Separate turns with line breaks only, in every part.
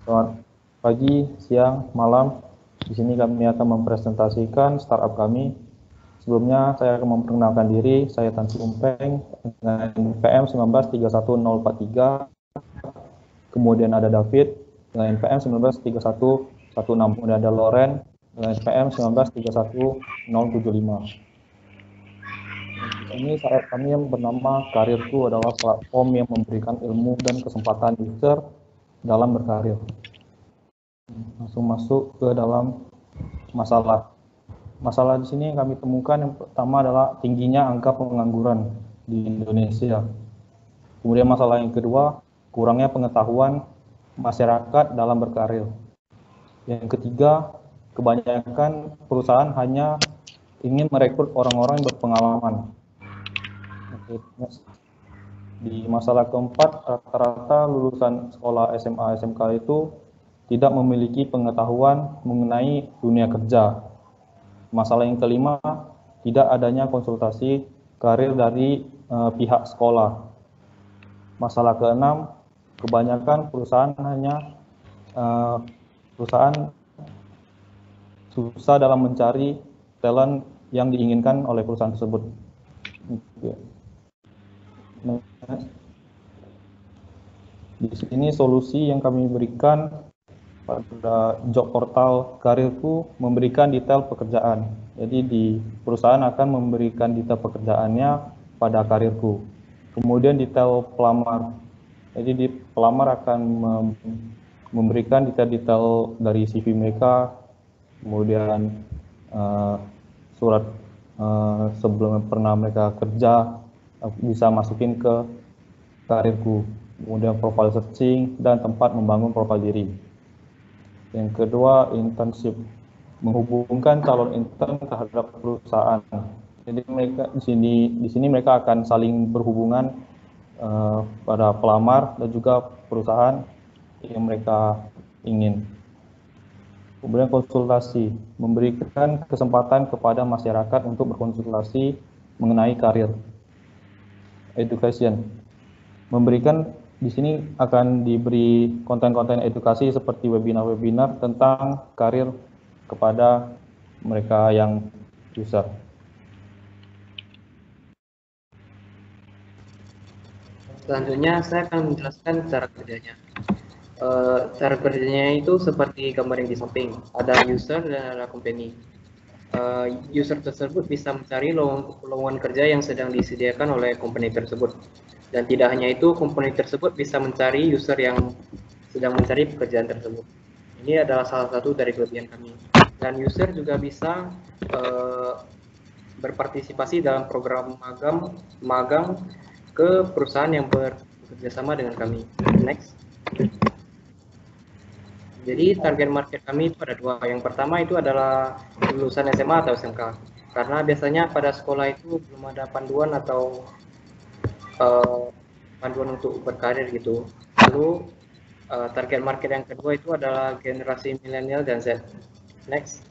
Selamat pagi, siang, malam. Di sini kami akan mempresentasikan startup kami. Sebelumnya saya akan memperkenalkan diri. Saya Tan Sumpeng dengan NPM 1931043. Kemudian ada David dengan NPM 1931116. Kemudian ada Loren dengan NPM 1931075. Ini startup kami yang bernama Karirku adalah platform yang memberikan ilmu dan kesempatan user dalam berkarir. Langsung masuk ke dalam masalah. Masalah di sini yang kami temukan yang pertama adalah tingginya angka pengangguran di Indonesia. Kemudian masalah yang kedua, kurangnya pengetahuan masyarakat dalam berkarir. Yang ketiga, kebanyakan perusahaan hanya ingin merekrut orang-orang yang berpengalaman. Di masalah keempat, rata-rata lulusan sekolah SMA SMK itu tidak memiliki pengetahuan mengenai dunia kerja. Masalah yang kelima, tidak adanya konsultasi karir dari pihak sekolah. Masalah keenam, kebanyakan perusahaan susah dalam mencari talent yang diinginkan oleh perusahaan tersebut. Di sini solusi yang kami berikan pada job portal Karirku memberikan detail pekerjaan. Jadi di perusahaan akan memberikan detail pekerjaannya pada Karirku. Kemudian detail pelamar. Jadi di pelamar akan memberikan detail-detail dari CV mereka, kemudian surat sebelum pernah mereka kerja bisa masukin ke Karirku. Kemudian profile searching dan tempat membangun profil diri. Yang kedua, internship, menghubungkan calon intern terhadap perusahaan. Jadi mereka di sini mereka akan saling berhubungan pada pelamar dan juga perusahaan yang mereka ingin. Kemudian konsultasi, memberikan kesempatan kepada masyarakat untuk berkonsultasi mengenai karir. Education, memberikan di sini akan diberi konten-konten edukasi seperti webinar-webinar tentang karir kepada mereka yang user.
Selanjutnya saya akan menjelaskan cara kerjanya. Cara kerjanya itu seperti gambar yang di samping. Ada user dan ada company. User tersebut bisa mencari lowongan kerja yang sedang disediakan oleh company tersebut. Dan tidak hanya itu, company tersebut bisa mencari user yang sedang mencari pekerjaan tersebut. Ini adalah salah satu dari kelebihan kami. Dan user juga bisa berpartisipasi dalam program magang ke perusahaan yang bekerja sama dengan kami. Next. Jadi target market kami itu ada dua. Yang pertama itu adalah lulusan SMA atau SMK. Karena biasanya pada sekolah itu belum ada panduan atau panduan untuk berkarir gitu. Lalu target market yang kedua itu adalah generasi milenial dan Z. Next.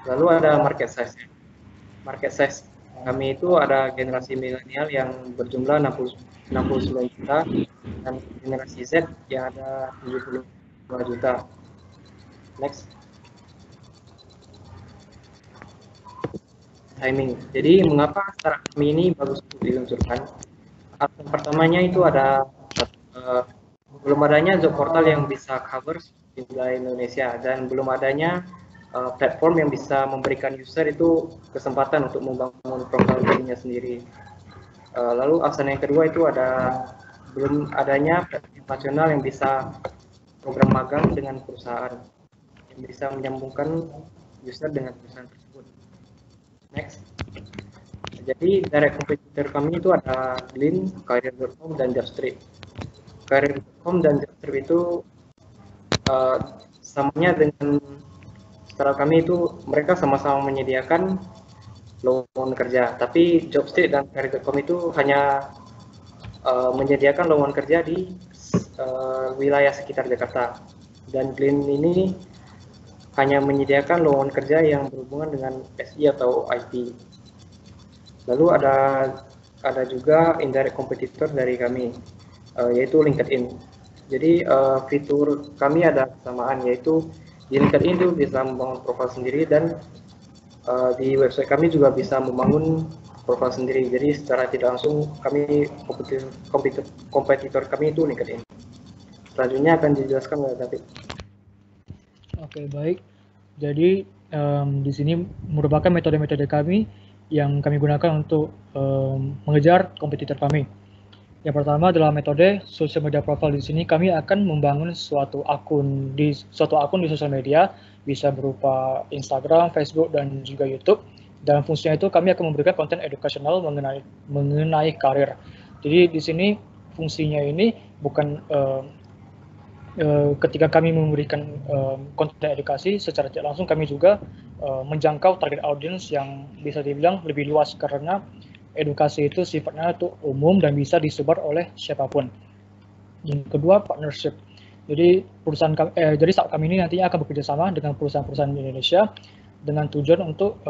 Lalu ada market size. Market size kami itu ada generasi milenial yang berjumlah 69 juta dan generasi Z yang ada 72 juta. Next. Timing. Jadi mengapa startup kami ini bagus untuk diluncurkan? Alasan pertamanya itu ada belum adanya job portal yang bisa cover di wilayah Indonesia dan belum adanya platform yang bisa memberikan user itu kesempatan untuk membangun profil dirinya sendiri. Lalu alasan yang kedua itu ada belum adanya platform nasional yang bisa program magang dengan perusahaan yang bisa menyambungkan user dengan perusahaan tersebut. Next. Jadi direct competitor kami itu ada Glean, Career.com, dan Jobstreet. Career.com dan Jobstreet itu samanya dengan startup kami itu mereka sama-sama menyediakan lowongan kerja, tapi Jobstreet dan Career.com itu hanya menyediakan lowongan kerja di wilayah sekitar Jakarta, dan Glean ini hanya menyediakan lowongan kerja yang berhubungan dengan SI atau IT. Lalu ada juga indirect competitor dari kami, yaitu LinkedIn. Jadi fitur kami ada kesamaan, yaitu di LinkedIn itu bisa membangun profil sendiri, dan di website kami juga bisa membangun profil sendiri. Jadi secara tidak langsung kami kompetitor kami itu LinkedIn. Selanjutnya akan dijelaskan oleh David.
Oke, baik. Jadi di sini merupakan metode-metode kami yang kami gunakan untuk mengejar kompetitor kami. Yang pertama adalah metode social media profile. Di sini kami akan membangun suatu akun di sosial media, bisa berupa Instagram, Facebook, dan juga YouTube. Dalam fungsinya itu kami akan memberikan konten edukasional mengenai karir. Jadi di sini fungsinya ini bukan ketika kami memberikan konten edukasi, secara tidak langsung kami juga menjangkau target audience yang bisa dibilang lebih luas, karena edukasi itu sifatnya itu umum dan bisa disebar oleh siapapun. Yang kedua, partnership. Jadi jadi startup kami ini nantinya akan bekerja sama dengan perusahaan-perusahaan di Indonesia dengan tujuan untuk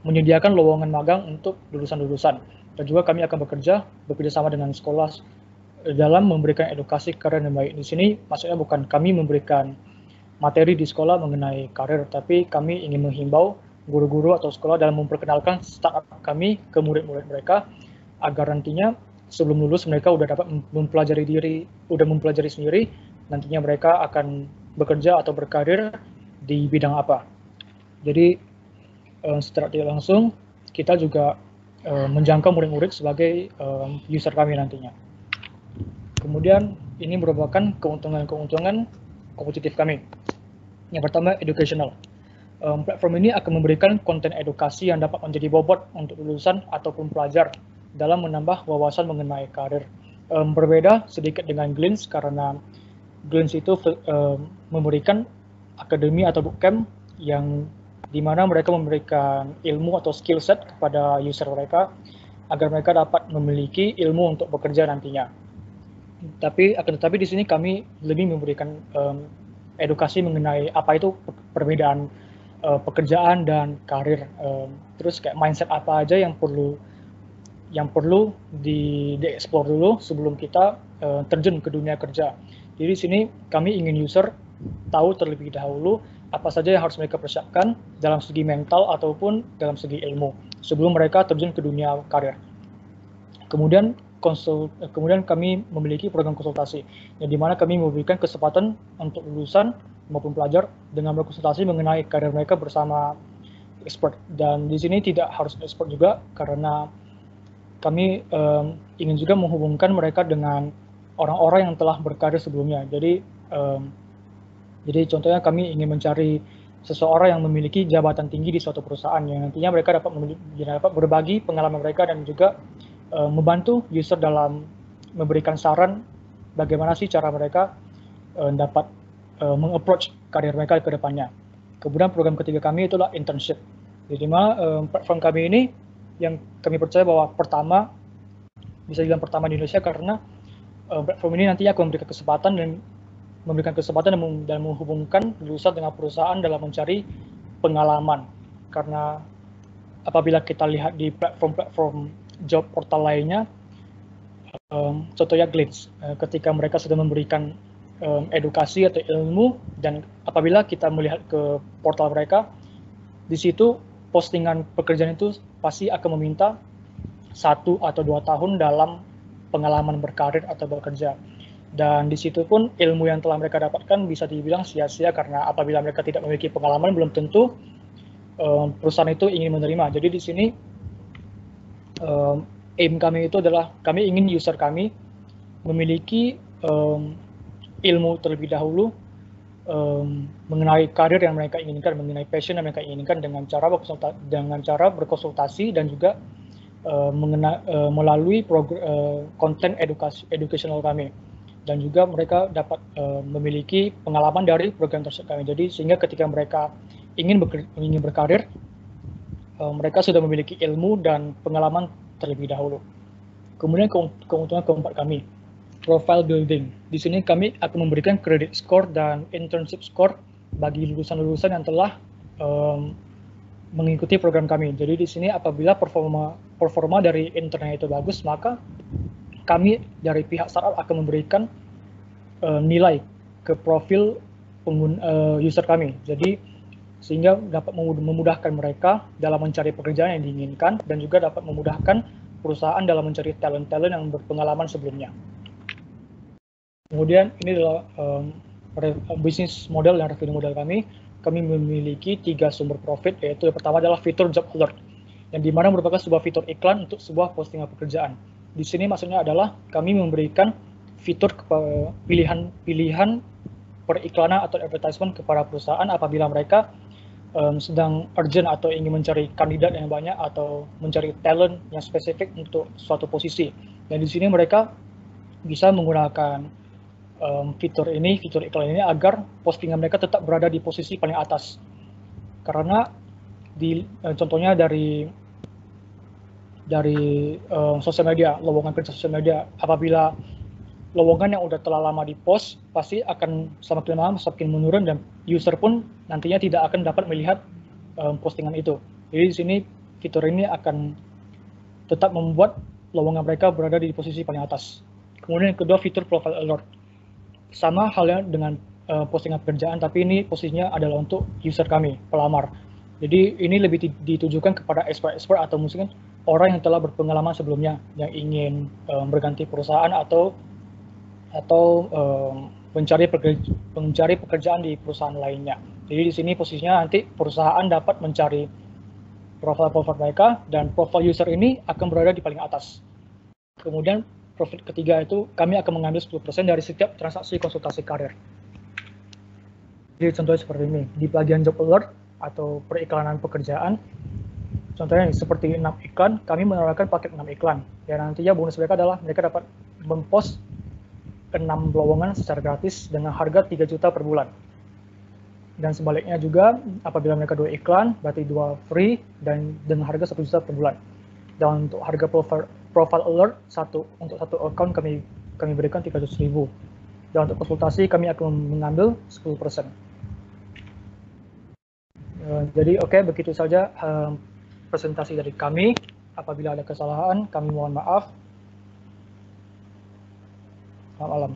menyediakan lowongan magang untuk lulusan-lulusan, dan juga kami akan bekerja sama dengan sekolah dalam memberikan edukasi karir yang baik. Di sini maksudnya bukan kami memberikan materi di sekolah mengenai karir, tapi kami ingin menghimbau guru-guru atau sekolah dalam memperkenalkan startup kami ke murid-murid mereka, agar nantinya sebelum lulus mereka udah dapat mempelajari sendiri nantinya mereka akan bekerja atau berkarir di bidang apa. Jadi secara tidak langsung kita juga menjangkau murid-murid sebagai user kami nantinya. Kemudian ini merupakan keuntungan kompetitif kami. Yang pertama, educational. Platform ini akan memberikan konten edukasi yang dapat menjadi bobot untuk lulusan ataupun pelajar dalam menambah wawasan mengenai karir. Berbeda sedikit dengan Glints, karena Glints itu memberikan akademi atau bootcamp yang dimana mereka memberikan ilmu atau skill set kepada user mereka agar mereka dapat memiliki ilmu untuk bekerja nantinya. Tetapi di sini kami lebih memberikan edukasi mengenai apa itu perbedaan pekerjaan dan karir, terus kayak mindset apa aja yang perlu dieksplor dulu sebelum kita terjun ke dunia kerja. Jadi di sini kami ingin user tahu terlebih dahulu apa saja yang harus mereka persiapkan dalam segi mental ataupun dalam segi ilmu sebelum mereka terjun ke dunia karir. Kemudian kami memiliki program konsultasi, yang dimana kami memberikan kesempatan untuk lulusan maupun pelajar dengan berkonsultasi mengenai karir mereka bersama expert. Dan di sini tidak harus expert juga, karena kami ingin juga menghubungkan mereka dengan orang-orang yang telah berkarir sebelumnya. Jadi contohnya kami ingin mencari seseorang yang memiliki jabatan tinggi di suatu perusahaan, yang nantinya mereka dapat berbagi pengalaman mereka dan juga membantu user dalam memberikan saran bagaimana sih cara mereka dapat meng-approach karir mereka ke depannya. Kemudian program ketiga kami itulah internship. Jadi platform kami ini yang kami percaya bahwa bisa dibilang pertama di Indonesia, karena platform ini nantinya akan memberikan kesempatan dan menghubungkan lulusan dengan perusahaan dalam mencari pengalaman. Karena apabila kita lihat di platform job portal lainnya, contohnya Glitch, ketika mereka sudah memberikan edukasi atau ilmu, dan apabila kita melihat ke portal mereka, di situ postingan pekerjaan itu pasti akan meminta 1 atau 2 tahun dalam pengalaman berkarir atau bekerja. Dan di situ pun ilmu yang telah mereka dapatkan bisa dibilang sia-sia, karena apabila mereka tidak memiliki pengalaman belum tentu perusahaan itu ingin menerima. Jadi di sini aim kami itu adalah kami ingin user kami memiliki ilmu terlebih dahulu mengenai karir yang mereka inginkan, mengenai passion yang mereka inginkan, dengan cara berkonsultasi dan juga melalui konten educational kami, dan juga mereka dapat memiliki pengalaman dari program tersebut kami. Jadi sehingga ketika mereka ingin berkarir, mereka sudah memiliki ilmu dan pengalaman terlebih dahulu. Kemudian keuntungan keempat kami, profile building. Di sini kami akan memberikan credit score dan internship score bagi lulusan-lulusan yang telah mengikuti program kami. Jadi di sini apabila performa dari internnya itu bagus, maka kami dari pihak startup akan memberikan nilai ke profil user kami. Jadi sehingga dapat memudahkan mereka dalam mencari pekerjaan yang diinginkan dan juga dapat memudahkan perusahaan dalam mencari talent-talent yang berpengalaman sebelumnya. Kemudian ini adalah bisnis model dan revenue model kami. Kami memiliki 3 sumber profit, yaitu yang pertama adalah fitur job alert, yang dimana merupakan sebuah fitur iklan untuk sebuah postingan pekerjaan. Di sini maksudnya adalah kami memberikan fitur pilihan periklanan atau advertisement kepada perusahaan apabila mereka sedang urgent atau ingin mencari kandidat yang banyak atau mencari talent yang spesifik untuk suatu posisi. Dan di sini mereka bisa menggunakan fitur iklan ini agar postingan mereka tetap berada di posisi paling atas. Karena contohnya dari sosial media, lowongan kerja sosial media, apabila lowongan yang udah telah lama di post pasti akan semakin lama semakin menurun dan user pun nantinya tidak akan dapat melihat postingan itu. Jadi di sini fitur ini akan tetap membuat lowongan mereka berada di posisi paling atas. Kemudian yang kedua, fitur profile alert. Sama halnya dengan postingan pekerjaan, tapi ini posisinya adalah untuk user kami, pelamar. Jadi ini lebih ditujukan kepada expert atau mungkin orang yang telah berpengalaman sebelumnya yang ingin berganti perusahaan atau mencari pekerjaan di perusahaan lainnya. Jadi di sini posisinya nanti perusahaan dapat mencari profil mereka dan profil user ini akan berada di paling atas. Kemudian profit ketiga itu kami akan mengambil 10% dari setiap transaksi konsultasi karir. Jadi contohnya seperti ini, di bagian job alert atau periklanan pekerjaan, contohnya seperti 6 iklan, kami menawarkan paket 6 iklan. Dan nantinya bonus mereka adalah mereka dapat mempost 6 lowongan secara gratis dengan harga 3 juta per bulan. Dan sebaliknya juga apabila mereka 2 iklan, berarti 2 free dan dengan harga 1 juta per bulan. Dan untuk harga profile alert untuk satu account kami berikan 300.000. Dan untuk konsultasi kami akan mengambil 10%. Jadi begitu saja presentasi dari kami. Apabila ada kesalahan kami mohon maaf. Selamat malam.